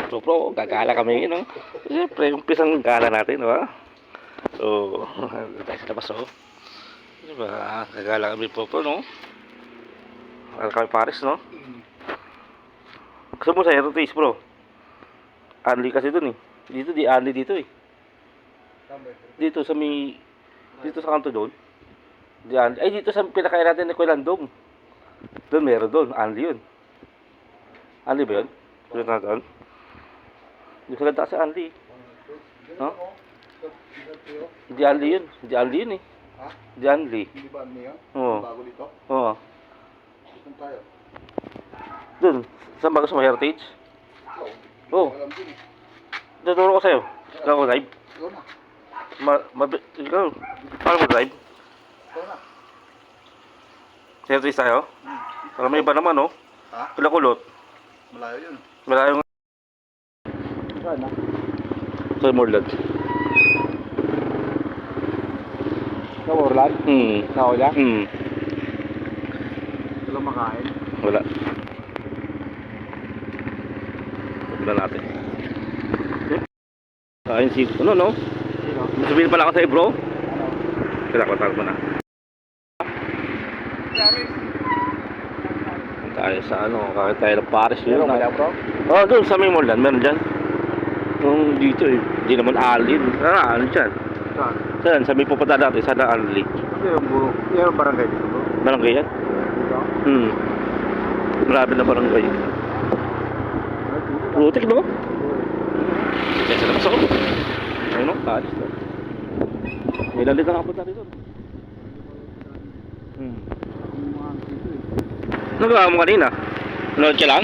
So bro, gagala kami, no? Siyempre, yung pisang gala natin, di ba? So, tayo sa labas, oh. Diba, gagala kami po, no? Gagala kami Paris, no? Gusto mo sa Aero Taste, bro? Anli kasi dun, eh. Dito, di Anli dito, eh. Dito sa may... Dito sa kanto doon. Di Anli. Ay, dito sa pinakain natin ni Kuya Landong. Doon, meron doon. Anli yun. Anli ba yun? Doon na doon. Hindi sa ganda kasi Anli. No? Di Anli yun. Di Anli yun, eh. Ha? Di Anli. Hindi ba ano yan? Oo. Bago dito? Oo. Saan tayo? Doon. Saan ba gusto mo? Heritage? Oo. Alam din eh. Tuturo ko sa'yo. Ikaw ko drive. Ikaw na. Ikaw. Paano mo drive? Ikaw na. Heritage tayo? Para may iba naman, oh. Ha? Pinakulot. Malayo yun. Malayo nga. Saan na? Sa Morland. Sa Orlan? Sa Ola? Wala makain. Wala. Wala natin. Ayun si... Ano, no? Sino? Sabihin pala ako sa'yo, bro. Ano? Kailangan mo na. Tayo sa ano, kakit tayo ng Paris yun. Meron kaya bro? Oh, doon sa may Morland, meron dyan. Yung dito eh, hindi naman alin. Ano dyan? Saan? Saan? Sa may pupunta dati, sana alin. Ano yung buro? Yung barangay dito bro? Barangay yan? Dito? Marami na barangay. Rutik, no? Kaya sa labas ako. Ayun, no? Paris, no? May lalit na nakapunta dito. Nagawa mo kanina? Nanood ka lang?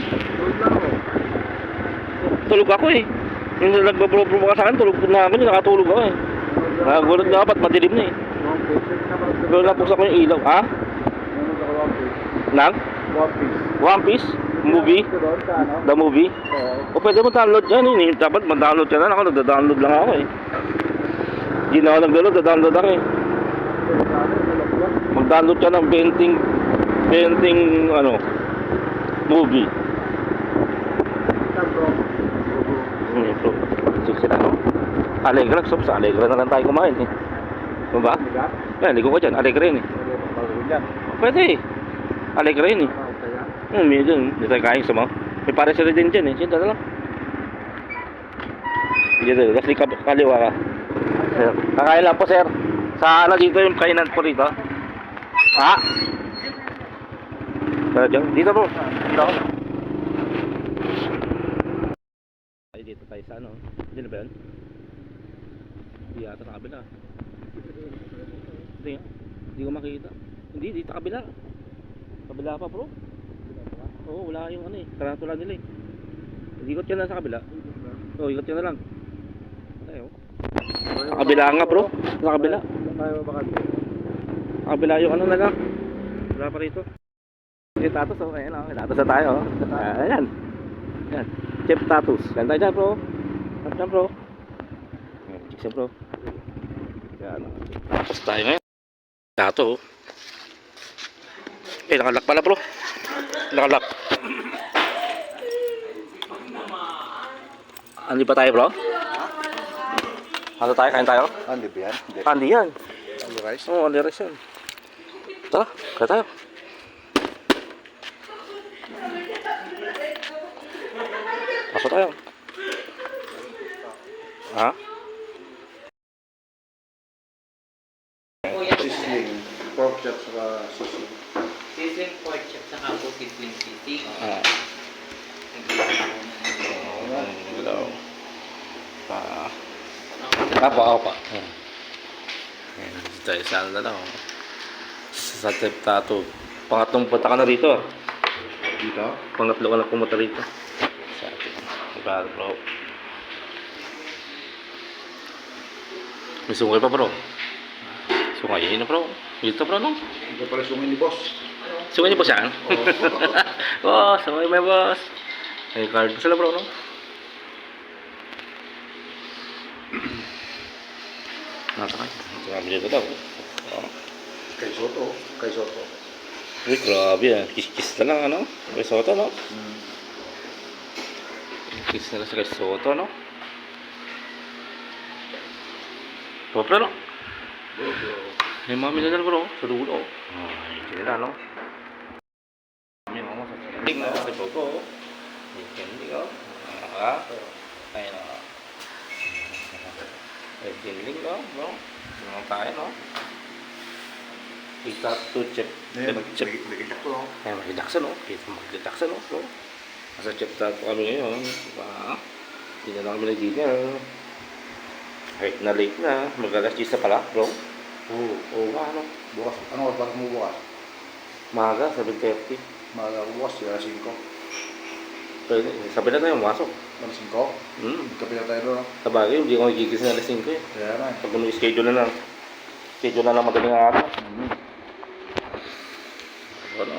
Tulog ako eh. Yung nagbabro-bro ka sa akin, tulog na ako, nakatulog ako eh. Nagulat na dapat, madilim na eh. Pero napuksa ko yung ilaw. Ha? Nang? One Piece? Movie? The movie? O pwede mo download yan eh. Dapat mag-download ka na. Ako nagda-download lang ako eh. Hindi na ako nag-download, da-download ako eh. Mag-download ka ng painting ano movie. Ito. Sige na, no? Allegra, sa Allegra na lang tayo kumain eh. Ano ba? Ligo ko dyan, Allegra yun eh. Pwede eh. Allegra yun eh. Medyo, hindi tayo kain sa mga. May pare sila din dyan eh. Sinta na lang. Dito, kasi kaliwa ka. Sir, kakain lang po sir. Sa ano dito yung kainan po dito? Ha? Dito bro. Dito. Ay dito tayo sa ano? Hindi na ba yun? Hindi yata sa kabila. Hindi nga. Hindi ko makikita. Hindi, dito kabila. Kabila pa bro. Oo, wala yung ano eh. Tarantula nila eh. Ikot ka na sa kabila. Oo, ikot ka na lang. Tayo. Sa kabila nga bro. Sa kabila. Sa kabila yung ano na lang. Wala pa rito. Tatus, oh, ayan o, tatus na tayo, oh. Ayan. Ayan, chef tatus. Ayan tayo dyan, bro. Ayan dyan, bro. Ayan, chicks yan, bro. Ayan, tatus tayo ngayon. Tato, oh. Eh, nakalak pala, bro. Nakalak. Andi pa tayo, bro? Ano tayo, kain tayo? Andi ba yan? Andi yan. Andi rice? Oo, andi rice yan. Tara, kain tayo. Pasok tayo. Ha? Sisling. Pork chop saka sisling. Sizzling pork chop saka po sizzling sisig. Hello. Apa. Dito tayo sa ano na lang. Sa Chef Tato. Pangatlong punta ka na rito. Dito? Pangatlo ka na pumunta rito. Sa atin. Diba, bro? May sungay pa, bro. Sungay yun, bro. Dito, bro, no? Ito pala sungay ni boss. Sungay niyo po saan? Oh, sungay may boss. May card pa sila, bro, no? Nasa kayo. Sabi dito daw. Oh. Kay Soto. Kay Soto. Uy, grabe yan. Kiss-kiss na lang, ano? May soto, no? Kiss nila sa kay Soto, no? Popra, no? May mga mineral, bro. Sa dulo. Ay, hindi nila, no? May mga sa sending, no? Kay Soto, may sending, no? Ayun, no? May sending, no? Mga tayo, no? Kita to check. Check. Nagigit ko. Ay, mag-Jackson, no? Kita mag-Jackson, no? Nasa check start po kami ngayon. Diba? Hindi na lang kami nag-dinner. Kahit na late na. Mag-alas 10 na pala, bro. Oo nga, ano? Bukas. Ano oras mo bukas? Maga, 7:30. Maaga ko bukas, sila 5. Pwede, sabi na tayo, masok. Alas 5? Kapi na tayo doon. Sabagay, hindi ako nagigis na alas 5 eh. Kaya na. Pag schedule na lang. Schedule na lang madaling araw. Ano?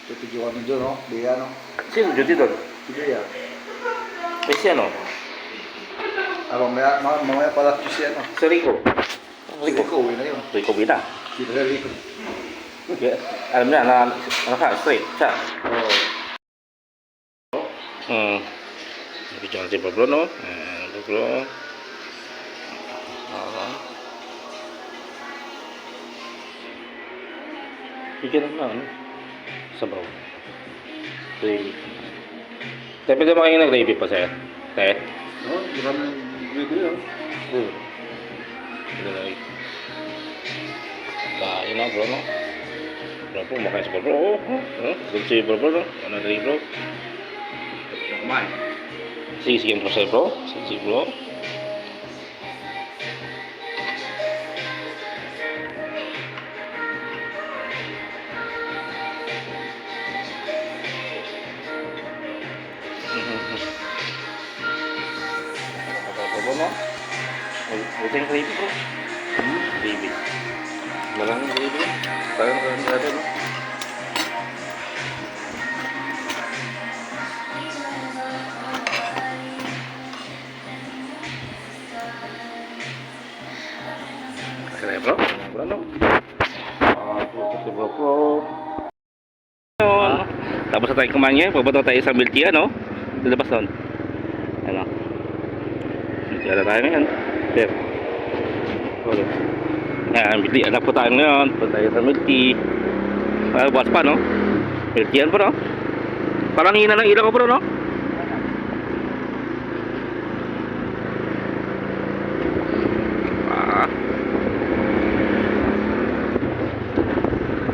Tutujuan nyo doon, no? Biya, no? Sino duty doon? Biya. May siya, no? Mamaya pala siya, no? Si Rico. Rico, uwi na yun. Rico Bina. Kita na Rico. Kaya, alam niya, ano ka, straight siya. Oo. Bigyan si Pablo, no? Pablo. Bigyan lang na, ano? Sabaw. Gravy. Tayo, pwede makain ng gravy pa sa'yo? Tayo? No, di ba na Rico yun? Pwede na rin. Kain na, bro, no? Bro po, makain si Pablo. Good si Pablo, no? Ano na rin, bro? Kumain. Sige po sa'yo, bro. Sige, bro. Pablo, no? Ito yung gravy, bro. Gravy. Maraming gravy. Parang natin, no? Kaya bro, bro, no? Bro. Tapos na tayo kumain ngayon, pabato tayo sa milk tea, no? Lalabas doon. Ano? Milk tea na tayo ngayon. Sir. Yan, milk tea. Anak po tayo ngayon. Punta tayo sa milk tea. Bukas pa, no? Milk tea yan, bro. Parang hina ng ilaw ko, bro, no?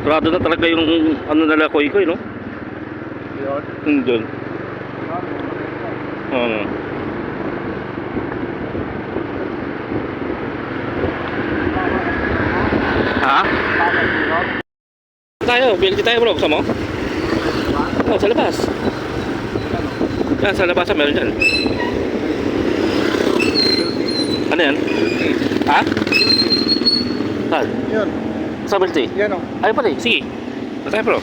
Sarado na talaga yung ano nala koy-koy, no? Yun. Doon. Ano? Ha? Tayo, bilti tayo bro, kasama mo? Oh, sa labas. Yan, sa labas meron dyan. Ano yan? Ha? Saan? Yun. Sa bilti? Yan, o. Ay pala, sige. Tayo bro.